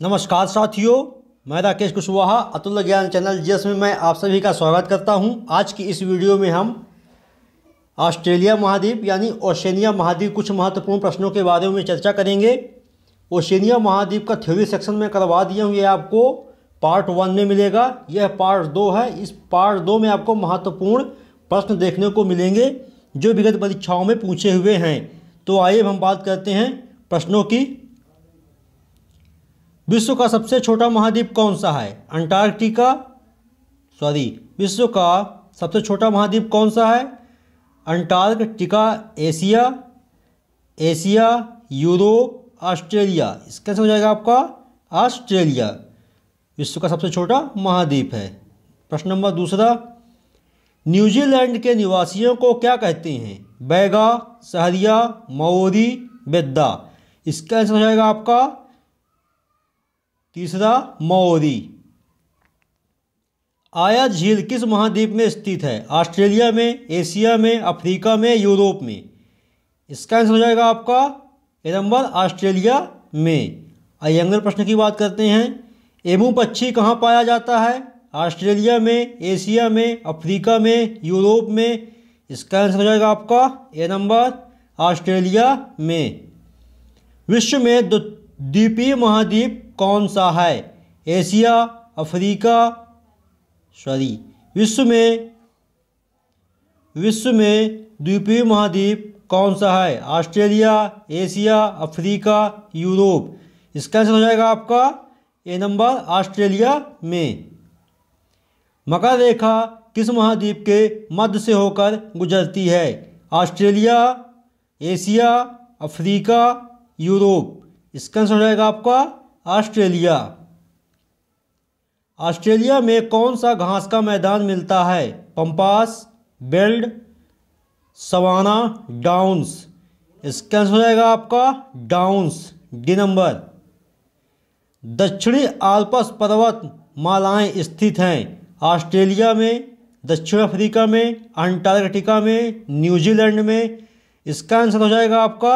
नमस्कार साथियों, मैं राकेश कुशवाहा अतुल्य ज्ञान चैनल जीएस में मैं आप सभी का स्वागत करता हूं। आज की इस वीडियो में हम ऑस्ट्रेलिया महाद्वीप यानी ओशनिया महाद्वीप कुछ महत्वपूर्ण प्रश्नों के बारे में चर्चा करेंगे। ओशनिया महाद्वीप का थ्योरी सेक्शन में करवा दिया हूँ, ये आपको पार्ट 1 में मिलेगा। यह पार्ट 2 है। इस पार्ट 2 में आपको महत्वपूर्ण प्रश्न देखने को मिलेंगे जो विगत परीक्षाओं में पूछे हुए हैं। तो आइए हम बात करते हैं प्रश्नों की। विश्व का सबसे छोटा महाद्वीप कौन सा है? विश्व का सबसे छोटा महाद्वीप कौन सा है? Antarctica, Asia, Europe, Australia. इसका आंसर हो जाएगा आपका ऑस्ट्रेलिया। विश्व का सबसे छोटा महाद्वीप है। प्रश्न नंबर 2, न्यूजीलैंड के निवासियों को क्या कहते हैं? बैगा, सहरिया, माओरी, बेद्दा। इसका आंसर हो जाएगा आपका 3, माओरी। आया झील किस महाद्वीप में स्थित है? ऑस्ट्रेलिया में, एशिया में, अफ्रीका में, यूरोप में। इसका आंसर हो जाएगा आपका ए नंबर ऑस्ट्रेलिया में। आइए अगले प्रश्न की बात करते हैं। एमू पक्षी कहाँ पाया जाता है? ऑस्ट्रेलिया में, एशिया में, अफ्रीका में, यूरोप में। इसका आंसर हो जाएगा आपका ए नंबर ऑस्ट्रेलिया में। विश्व में द्वीपीय महाद्वीप कौन सा है? एशिया, अफ्रीका, विश्व में द्वीपीय महाद्वीप कौन सा है? Australia, Asia, Africa, Europe. इसका आंसर हो जाएगा आपका ए नंबर ऑस्ट्रेलिया में। मकर रेखा किस महाद्वीप के मध्य से होकर गुजरती है? Australia, Asia, Africa, Europe. इसका आंसर हो जाएगा आपका ऑस्ट्रेलिया। ऑस्ट्रेलिया में कौन सा घास का मैदान मिलता है? Pampas, belt, savanna, downs. इसका आंसर हो जाएगा आपका डाउन्स, डी नंबर। दक्षिणी आल्प्स पर्वत मालाएं स्थित हैं ऑस्ट्रेलिया में, दक्षिण अफ्रीका में, अंटार्कटिका में, न्यूजीलैंड में। इसका आंसर हो जाएगा आपका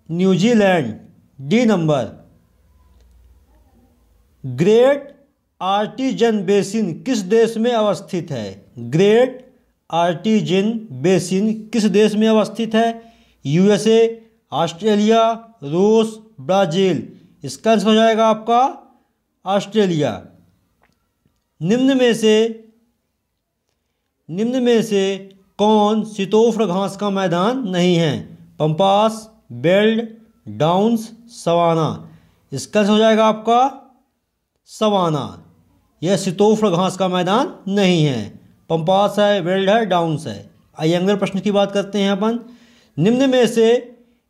New Zealand, D number. Great artesian basin किस देश में अवस्थित है? ग्रेट आर्टिजन बेसिन किस देश में अवस्थित है? यूएसए, ऑस्ट्रेलिया, रूस, ब्राज़ील। इसका आंसर हो जाएगा आपका ऑस्ट्रेलिया। निम्न में से कौन शीतोष्ण घास का मैदान नहीं है? Pampas, belt, downs, savanna. इसका आंसर हो जाएगा आपका सवाना। यह शीतोष्ण घास का मैदान नहीं है। पंपास है, बेल्ट है, डाउन्स है। आइए अगले प्रश्न की बात करते हैं अपन। निम्न में से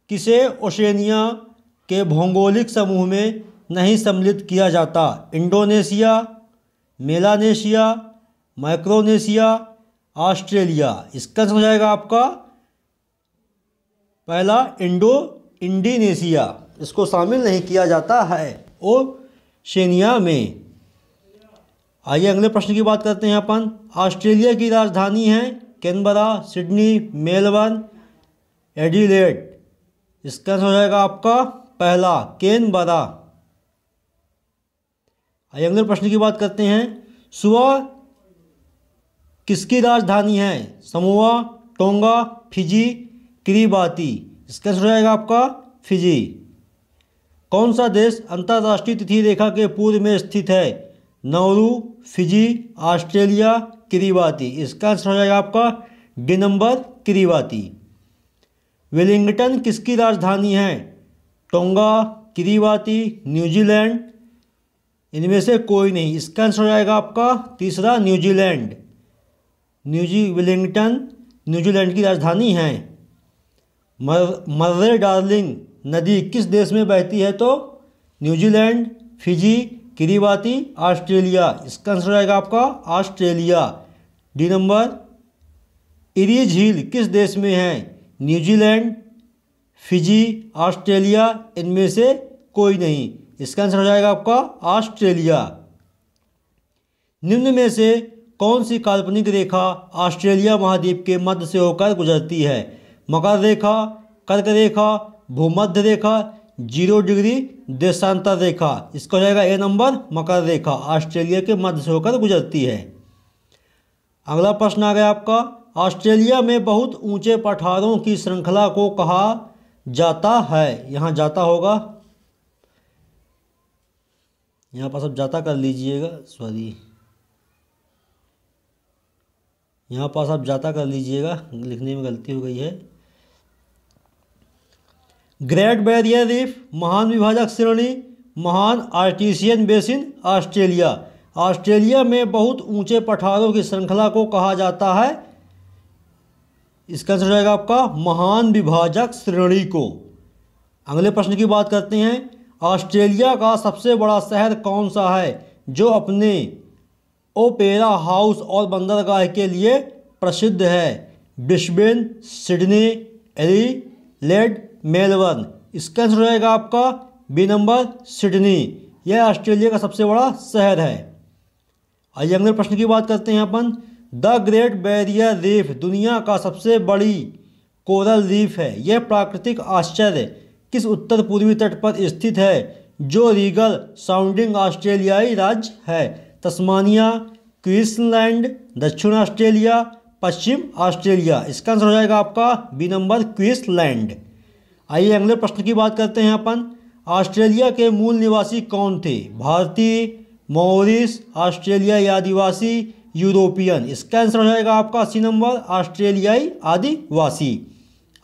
किसे ओशनिया के भौगोलिक समूह में नहीं सम्मिलित किया जाता? Indonesia, Melanesia, Micronesia, Australia. इसका आंसर हो जाएगा आपका पहला इंडोनेशिया। इसको शामिल नहीं किया जाता है ओशनिया में। आइए अगले प्रश्न की बात करते हैं अपन। ऑस्ट्रेलिया की राजधानी है कैनबरा, सिडनी, मेलबर्न, एडिलेड। इसका आंसर हो जाएगा आपका पहला कैनबरा। आइए अगले प्रश्न की बात करते हैं। सुआ किसकी राजधानी है? Samoa, tonga, Fiji, Kiribati. इसका आंसर हो जाएगा आपका फिजी। कौन सा देश अंतर्राष्ट्रीय तिथि रेखा के पूर्व में स्थित है? Nauru, Fiji, Australia, Kiribati. इसका आंसर हो जाएगा आपका डी नंबर किरिबाती। वेलिंगटन किसकी राजधानी है? Tonga, Kiribati, New Zealand. इनमें से कोई नहीं। इसका आंसर हो जाएगा आपका तीसरा न्यूजीलैंड। वेलिंगटन न्यूजीलैंड की राजधानी है। मर्रे डार्लिंग नदी किस देश में बहती है? तो न्यूजीलैंड, फिजी, किरिबाती, ऑस्ट्रेलिया। इसका आंसर आएगा आपका ऑस्ट्रेलिया, डी नंबर। इरी झील किस देश में है? New Zealand, Fiji, Australia. इनमें से कोई नहीं। इसका आंसर हो जाएगा आपका ऑस्ट्रेलिया। निम्न में से कौन सी काल्पनिक रेखा ऑस्ट्रेलिया महाद्वीप के मध्य से होकर गुजरती है? मकर रेखा, कर्क रेखा, भूमध्य रेखा 0 डिग्री देशांतर रेखा, इसका हो जाएगा ए नंबर मकर रेखा, ऑस्ट्रेलिया के मध्य से होकर गुजरती है। अगला प्रश्न आ गया आपका, ऑस्ट्रेलिया में बहुत ऊंचे पठारों की श्रृंखला को कहा जाता है। यहाँ जाता होगा, यहाँ पर सब जाता कर लीजिएगा, सॉरी यहाँ पास आप जाता कर लीजिएगा, लिखने में गलती हो गई है। ग्रेट बैरियर रीफ, महान विभाजक श्रेणी, महान आर्टिसियन बेसिन, ऑस्ट्रेलिया। ऑस्ट्रेलिया में बहुत ऊंचे पठारों की श्रृंखला को कहा जाता है, इसका आंसर हो जाएगा आपका महान विभाजक श्रेणी को। अगले प्रश्न की बात करते हैं, ऑस्ट्रेलिया का सबसे बड़ा शहर कौन सा है जो अपने ओपेरा हाउस और बंदरगाह के लिए प्रसिद्ध है? Brisbane, Sydney, Adelaide, Melbourne. इसका आंसर हो जाएगा आपका बी नंबर सिडनी, यह ऑस्ट्रेलिया का सबसे बड़ा शहर है। आइए अगले प्रश्न की बात करते हैं अपन, द ग्रेट बैरियर रीफ दुनिया का सबसे बड़ी कोरल रीफ है। यह प्राकृतिक आश्चर्य किस उत्तर पूर्वी तट पर स्थित है जो रीगल साउंडिंग ऑस्ट्रेलियाई राज्य है? तस्मानिया, क्वींसलैंड, दक्षिण ऑस्ट्रेलिया, पश्चिम ऑस्ट्रेलिया। इसका आंसर हो जाएगा आपका बी नंबर क्वींसलैंड। आइए अगले प्रश्न की बात करते हैं अपन, ऑस्ट्रेलिया के मूल निवासी कौन थे? भारतीय, मॉरिस, ऑस्ट्रेलियाई आदिवासी, यूरोपियन। इसका आंसर हो जाएगा आपका सी नंबर ऑस्ट्रेलियाई आदिवासी।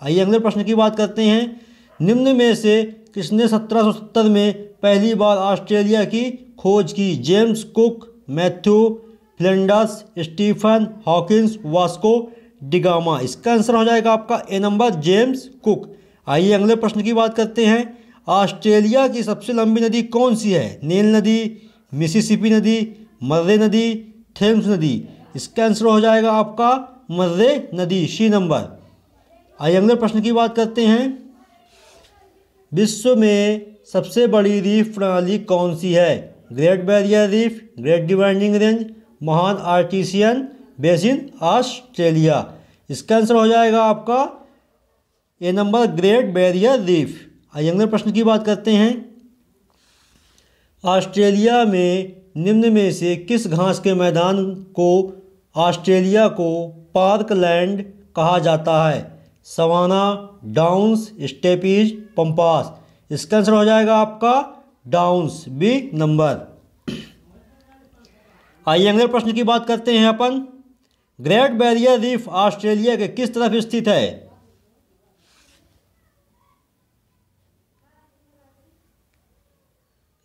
आइए अगले प्रश्न की बात करते हैं, निम्न में से किसने 1770 में पहली बार ऑस्ट्रेलिया की खोज की? James Cook, Matthew Flinders, Stephen Hawkins, Vasco da Gama. इसका आंसर हो जाएगा आपका ए नंबर जेम्स कुक। आइए अगले प्रश्न की बात करते हैं, ऑस्ट्रेलिया की सबसे लंबी नदी कौन सी है? नील नदी, मिसिसिपी नदी, मर्रे नदी, थेम्स नदी। इसका आंसर हो जाएगा आपका मर्रे नदी, सी नंबर। आइए अगले प्रश्न की बात करते हैं, विश्व में सबसे बड़ी रीफ प्रणाली कौन सी है? Great barrier reef, great dividing range, महान आर्टिसियन बेसिन, ऑस्ट्रेलिया। इसका आंसर हो जाएगा आपका ए नंबर ग्रेट बैरियर रीफ। आइए अगले प्रश्न की बात करते हैं, ऑस्ट्रेलिया में निम्न में से किस घास के मैदान को ऑस्ट्रेलिया को पार्कलैंड कहा जाता है? Savanna, downs, steppes, pampas. इसका आंसर हो जाएगा आपका डाउन्स, बी नंबर। आइए अगले प्रश्न की बात करते हैं अपन, ग्रेट बैरियर रीफ ऑस्ट्रेलिया के किस तरफ स्थित है?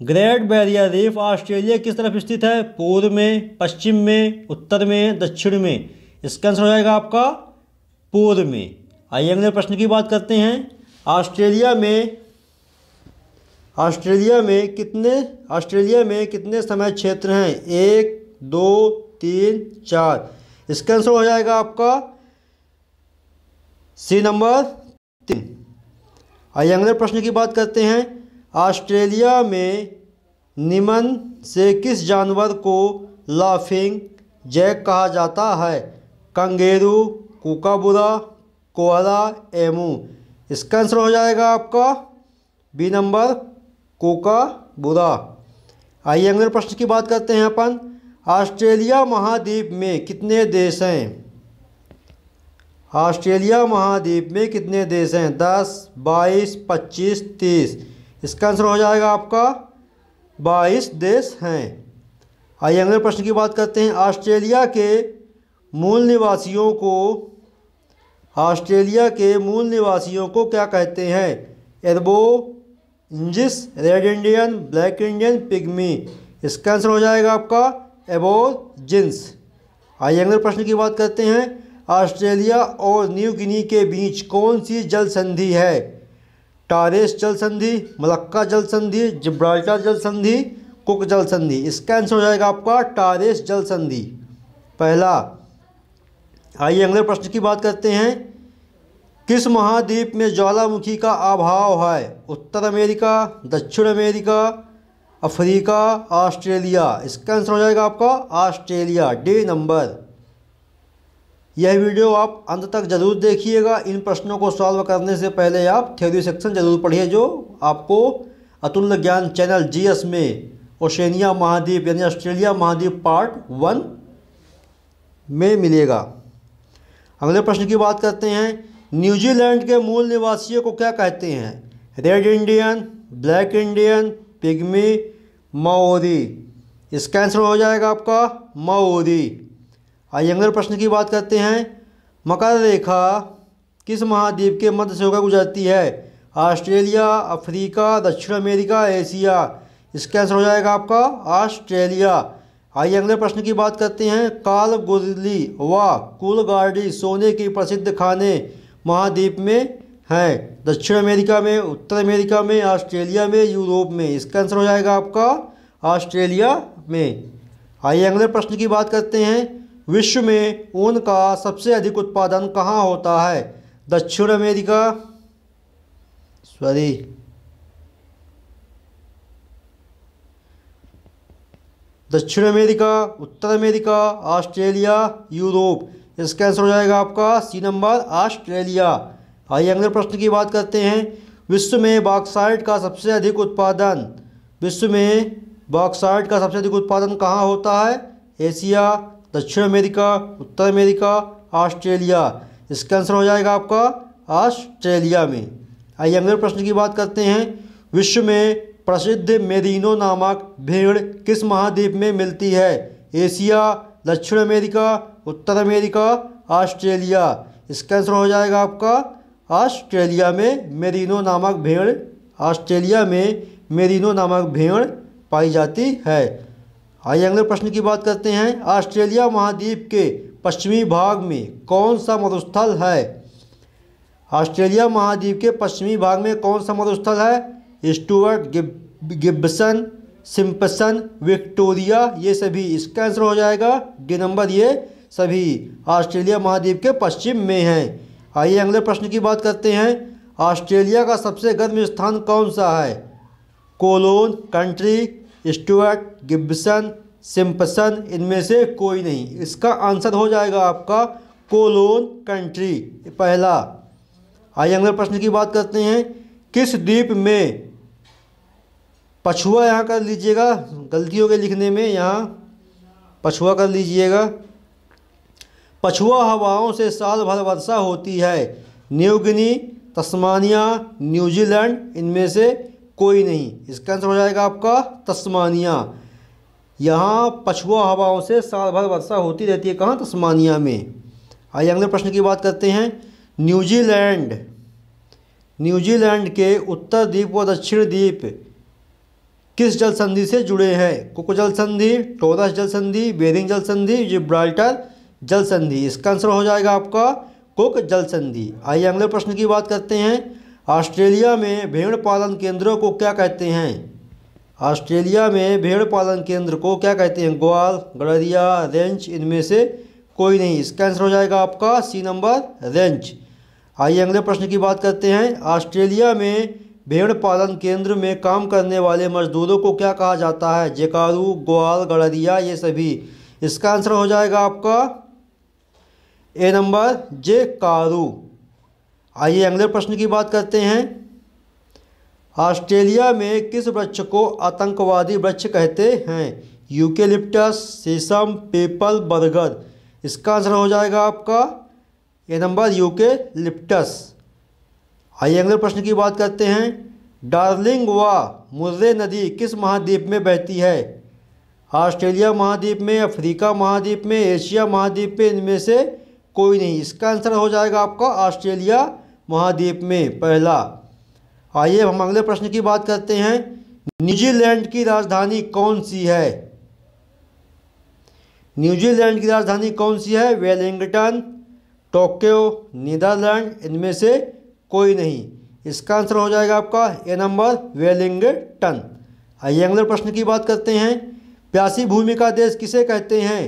ग्रेट बैरियर रीफ ऑस्ट्रेलिया किस तरफ स्थित है? पूर्व में, पश्चिम में, उत्तर में, दक्षिण में। इसका आंसर हो जाएगा आपका पूर्व में। आइए अगले प्रश्न की बात करते हैं, ऑस्ट्रेलिया में कितने समय क्षेत्र हैं? 1, 2, 3, 4। इसका आंसर हो जाएगा आपका सी नंबर 3। आइए अगले प्रश्न की बात करते हैं, ऑस्ट्रेलिया में निम्न से किस जानवर को लाफिंग जैक कहा जाता है? कंगेरू, कूकाबुरा, कोअला, एमू। इसका आंसर हो जाएगा आपका बी नंबर कूकाबुरा। आइए अगले प्रश्न की बात करते हैं अपन, ऑस्ट्रेलिया महाद्वीप में कितने देश हैं? ऑस्ट्रेलिया महाद्वीप में कितने देश हैं? 10, 22, 25, 30। इसका आंसर हो जाएगा आपका 22 देश हैं। आइए अगले प्रश्न की बात करते हैं, ऑस्ट्रेलिया के मूल निवासियों को क्या कहते हैं? Aborigines, red Indian, black Indian, pygmy. इसका आंसर हो जाएगा आपका एबोरिजिन्स। आइए अगले प्रश्न की बात करते हैं, ऑस्ट्रेलिया और न्यू गिनी के बीच कौन सी जल संधि है? टॉरेस जल संधि, मलक्का जल संधि, जिब्राल्टर जल संधि, कुक जल संधि। इसका आंसर हो जाएगा आपका टॉरेस जल संधि, पहला। आइए अगले प्रश्न की बात करते हैं, किस महाद्वीप में ज्वालामुखी का अभाव है? उत्तर अमेरिका, दक्षिण अमेरिका, अफ्रीका, ऑस्ट्रेलिया। इसका आंसर हो जाएगा आपका ऑस्ट्रेलिया, डी नंबर। यह वीडियो आप अंत तक जरूर देखिएगा। इन प्रश्नों को सॉल्व करने से पहले आप थ्योरी सेक्शन जरूर पढ़िए, जो आपको अतुल्य ज्ञान चैनल जीएस में ओशनिया महाद्वीप यानी ऑस्ट्रेलिया महाद्वीप पार्ट 1 में मिलेगा। अगले प्रश्न की बात करते हैं। न्यूजीलैंड के मूल निवासियों को क्या कहते हैं? Red Indian, black Indian, pygmy, Maori. इसका आंसर हो जाएगा आपका माओरी। आइए अगले प्रश्न की बात करते हैं। मकर रेखा किस महाद्वीप के मध्य से होकर गुजरती है? ऑस्ट्रेलिया, अफ्रीका, दक्षिण अमेरिका, एशिया। इसका आंसर हो जाएगा आपका ऑस्ट्रेलिया। आइए अगले प्रश्न की बात करते हैं। कालगुरली व कूलगार्डी सोने की प्रसिद्ध खाने महाद्वीप में हैं? दक्षिण अमेरिका में, उत्तर अमेरिका में, ऑस्ट्रेलिया में, यूरोप में। इसका आंसर हो जाएगा आपका ऑस्ट्रेलिया में। आइए अगले प्रश्न की बात करते हैं। विश्व में ऊन का सबसे अधिक उत्पादन कहाँ होता है? दक्षिण अमेरिका, दक्षिण अमेरिका, उत्तर अमेरिका, ऑस्ट्रेलिया, यूरोप। इसका आंसर हो जाएगा आपका सी नंबर ऑस्ट्रेलिया। आइए अगले प्रश्न की बात करते हैं। विश्व में बॉक्साइट का सबसे अधिक उत्पादन कहाँ होता है? एशिया, दक्षिण अमेरिका, उत्तर अमेरिका, ऑस्ट्रेलिया। इसका आंसर हो जाएगा आपका ऑस्ट्रेलिया में। आइए अगले प्रश्न की बात करते हैं। विश्व में प्रसिद्ध मेरिनो नामक भेड़ किस महाद्वीप में मिलती है? एशिया, दक्षिण अमेरिका, उत्तर अमेरिका, ऑस्ट्रेलिया। इसका आंसर हो जाएगा आपका ऑस्ट्रेलिया में। मेरिनो नामक भेड़, ऑस्ट्रेलिया में मेरिनो नामक भेड़ पाई जाती है। आइए अगले प्रश्न की बात करते हैं। ऑस्ट्रेलिया महाद्वीप के पश्चिमी भाग में कौन सा मरुस्थल है? ऑस्ट्रेलिया महाद्वीप के पश्चिमी भाग में कौन सा मरुस्थल है? स्टुअर्ट, गिब्सन, सिम्पसन, विक्टोरिया, ये सभी। इसका आंसर हो जाएगा डी नंबर, ये सभी ऑस्ट्रेलिया महाद्वीप के पश्चिम में हैं। आइए अगले प्रश्न की बात करते हैं। ऑस्ट्रेलिया का सबसे गर्म स्थान कौन सा है? Colon country, Stuart, Gibson, Simpson, इनमें से कोई नहीं। इसका आंसर हो जाएगा आपका कोलोन कंट्री, पहला। आइए अगले प्रश्न की बात करते हैं। किस द्वीप में पछुआ, यहाँ कर लीजिएगा, गलती हो गई लिखने में, यहाँ पछुआ कर लीजिएगा। पछुआ हवाओं से साल भर वर्षा होती है? न्यू गिनी, तस्मानिया, न्यूजीलैंड, इनमें से कोई नहीं। इसका आंसर हो जाएगा आपका तस्मानिया। यहाँ पछुआ हवाओं से साल भर वर्षा होती रहती है, कहाँ? तस्मानिया में। आइए अगले प्रश्न की बात करते हैं। न्यूजीलैंड के उत्तर द्वीप व दक्षिण द्वीप किस जल संधि से जुड़े हैं? कुक जल संधि, टोरस जल संधि, बेरिंग जल संधि, जिब्राल्टर जल संधि। इसका आंसर हो जाएगा आपका कुक जल संधि। आइए अगले प्रश्न की बात करते हैं। ऑस्ट्रेलिया में भेड़ पालन केंद्रों को क्या कहते हैं? ऑस्ट्रेलिया में भेड़ पालन केंद्र को क्या कहते हैं? ग्वाल, गड़रिया, रेंच, इनमें से कोई नहीं। इसका आंसर हो जाएगा आपका सी नंबर, रेंच। आइए अगले प्रश्न की बात करते हैं। ऑस्ट्रेलिया में भेड़ पालन केंद्र में काम करने वाले मजदूरों को क्या कहा जाता है? जेकारू, ग्वाल, गड़रिया, ये सभी। इसका आंसर हो जाएगा आपका ए नंबर, जेकारू। आइए अगले प्रश्न की बात करते हैं। ऑस्ट्रेलिया में किस वृक्ष को आतंकवादी वृक्ष कहते हैं? यूकेलिप्टस, सीसम, पीपल, बरगद। इसका आंसर हो जाएगा आपका ए नंबर, यूकेलिप्टस। आइए अगले प्रश्न की बात करते हैं। डार्लिंग व मुर्रे नदी किस महाद्वीप में बहती है? ऑस्ट्रेलिया महाद्वीप में, अफ्रीका महाद्वीप में, एशिया महाद्वीप में, इनमें से कोई नहीं। इसका आंसर हो जाएगा आपका ऑस्ट्रेलिया महाद्वीप में, पहला। आइए हम अगले प्रश्न की बात करते हैं। न्यूजीलैंड की राजधानी कौन सी है? न्यूजीलैंड की राजधानी कौन सी है? वेलिंगटन, टोक्यो, नीदरलैंड, इनमें से कोई नहीं। इसका आंसर हो जाएगा आपका ए नंबर, वेलिंगटन। आइए अगले प्रश्न की बात करते हैं। प्यासी भूमि का देश किसे कहते हैं?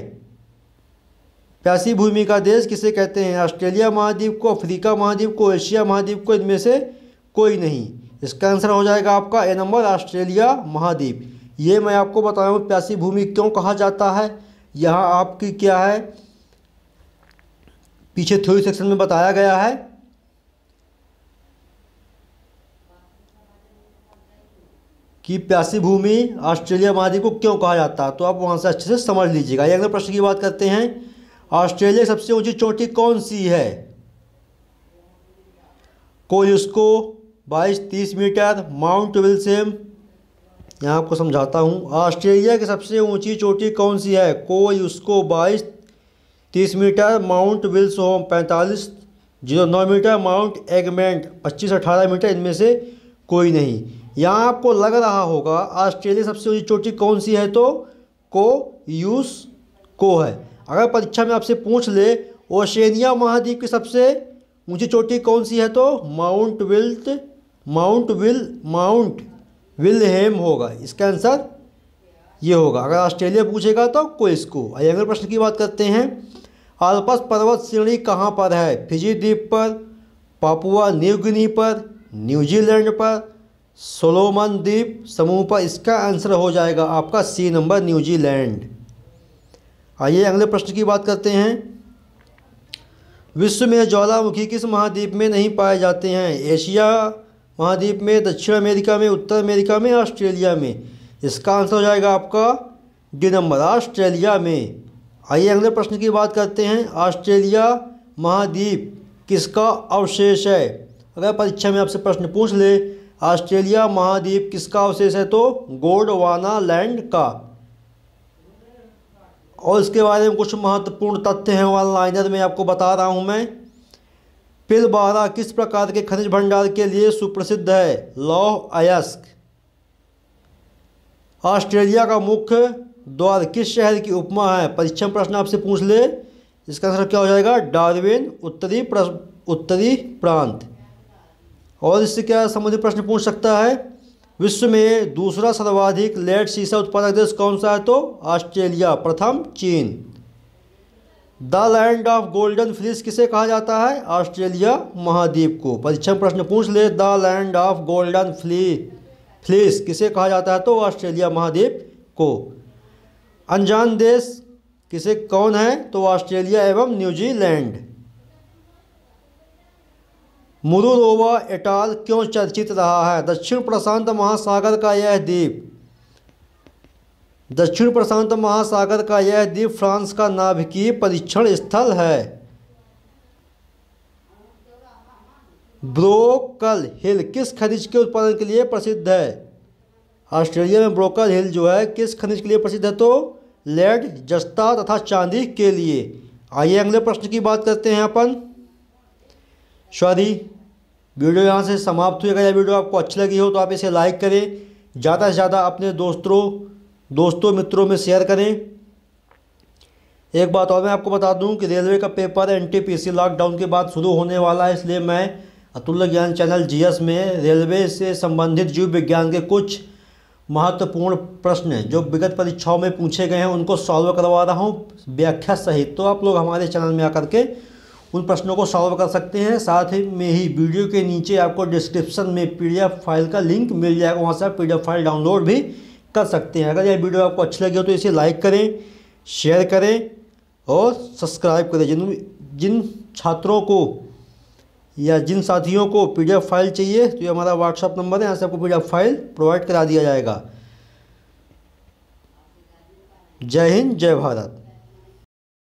प्यासी भूमि का देश किसे कहते हैं? ऑस्ट्रेलिया महाद्वीप को, अफ्रीका महाद्वीप को, एशिया महाद्वीप को, इनमें से कोई नहीं। इसका आंसर हो जाएगा आपका ए नंबर, ऑस्ट्रेलिया महाद्वीप। ये मैं आपको बताया हूँ प्यासी भूमि क्यों कहा जाता है। यहाँ आपकी क्या है, पीछे थ्योरी सेक्शन में बताया गया है। कि प्यासी भूमि ऑस्ट्रेलिया महाद्वीप को क्यों कहा जाता है, तो आप वहाँ से अच्छे से समझ लीजिएगा। ये अगले प्रश्न की बात करते हैं, ऑस्ट्रेलिया की सबसे ऊंची चोटी कौन सी है? कोलिस्को 22-30 मीटर, माउंट विल्सन, यहाँ आपको समझाता हूँ। ऑस्ट्रेलिया की सबसे ऊंची चोटी कौन सी है? कोलिस्को 22-30 metre, Mount Wilson 45-09 metre, Mount Egmont 25-18 metre, इनमें से कोई नहीं। यहाँ आपको लग रहा होगा ऑस्ट्रेलिया सबसे ऊंची चोटी कौन सी है, तो कोलिस्को है। अगर परीक्षा में आपसे पूछ ले ओशेनिया महाद्वीप की सबसे ऊंची चोटी कौन सी है, तो माउंट विल्हेम होगा। इसका आंसर ये होगा। अगर ऑस्ट्रेलिया पूछेगा तो कोलिस्को। अगले प्रश्न की बात करते हैं, आल्प्स पर्वत श्रेणी कहाँ पर है? फिजी द्वीप पर, पापुआ न्यू गिनी पर, न्यूजीलैंड पर, सोलोमन द्वीप समूह पर। इसका आंसर हो जाएगा आपका सी नंबर, न्यूजीलैंड। आइए अगले प्रश्न की बात करते हैं, विश्व में ज्वालामुखी किस महाद्वीप में नहीं पाए जाते हैं? एशिया महाद्वीप में, दक्षिण अमेरिका में, उत्तर अमेरिका में, ऑस्ट्रेलिया में। इसका आंसर हो जाएगा आपका डी नंबर, ऑस्ट्रेलिया में। आइए अगले प्रश्न की बात करते हैं, ऑस्ट्रेलिया महाद्वीप किसका अवशेष है? अगर परीक्षा में आपसे प्रश्न पूछ ले ऑस्ट्रेलिया महाद्वीप किसका अवशेष है, तो गोंडवाना लैंड का। और इसके बारे में कुछ महत्वपूर्ण तथ्य हैं वन लाइनर में आपको बता रहा हूं मैं। पिलबारा किस प्रकार के खनिज भंडार के लिए सुप्रसिद्ध है? लौह अयस्क। ऑस्ट्रेलिया का मुख्य द्वार किस शहर की उपमा है? परीक्षा में प्रश्न आपसे पूछ ले, इसका आंसर क्या हो जाएगा? डार्विन, उत्तरी प्रांत। और इससे क्या संबंधित प्रश्न पूछ सकता है, विश्व में दूसरा सर्वाधिक लेड सीसा उत्पादक देश कौन सा है? तो ऑस्ट्रेलिया, प्रथम चीन। The land of golden fleece किसे कहा जाता है? ऑस्ट्रेलिया महाद्वीप को। परीक्षा में प्रश्न पूछ ले, the land of golden fleece किसे कहा जाता है? तो ऑस्ट्रेलिया महाद्वीप को। अनजान देश किसे कौन है? तो ऑस्ट्रेलिया एवं न्यूजीलैंड। मुरुरोवा एटाल क्यों चर्चित रहा है? दक्षिण प्रशांत महासागर का यह द्वीप फ्रांस का नाभिकीय परीक्षण स्थल है। ब्रोकल हिल किस खनिज के उत्पादन के लिए प्रसिद्ध है? ऑस्ट्रेलिया में ब्रोकल हिल जो है किस खनिज के लिए प्रसिद्ध है? तो लेड, जस्ता तथा चांदी के लिए। आइए अगले प्रश्न की बात करते हैं अपन। वीडियो यहाँ से समाप्त हुई। अगर यह वीडियो आपको अच्छी लगी हो तो आप इसे लाइक करें, ज़्यादा से ज़्यादा अपने दोस्तों मित्रों में शेयर करें। एक बात और मैं आपको बता दूं कि रेलवे का पेपर एनटीपीसी लॉकडाउन के बाद शुरू होने वाला है, इसलिए मैं अतुल्य ज्ञान चैनल जीएस में रेलवे से संबंधित जीव विज्ञान के कुछ महत्वपूर्ण प्रश्न जो विगत परीक्षाओं में पूछे गए हैं उनको सॉल्व करवा रहा हूं व्याख्या सहित। तो आप लोग हमारे चैनल में आकर के उन प्रश्नों को सॉल्व कर सकते हैं। साथ ही में ही वीडियो के नीचे आपको डिस्क्रिप्शन में पीडीएफ फाइल का लिंक मिल जाएगा, वहाँ से आप पीडीएफ फाइल डाउनलोड भी कर सकते हैं। अगर यह वीडियो आपको अच्छी लगी हो तो इसे लाइक करें, शेयर करें और सब्सक्राइब करें। जिन छात्रों को या जिन साथियों को पीडीएफ फाइल चाहिए तो ये हमारा व्हाट्सएप नंबर है, यहाँ से आपको पीडीएफ फाइल प्रोवाइड करा दिया जाएगा। जय हिंद, जय भारत।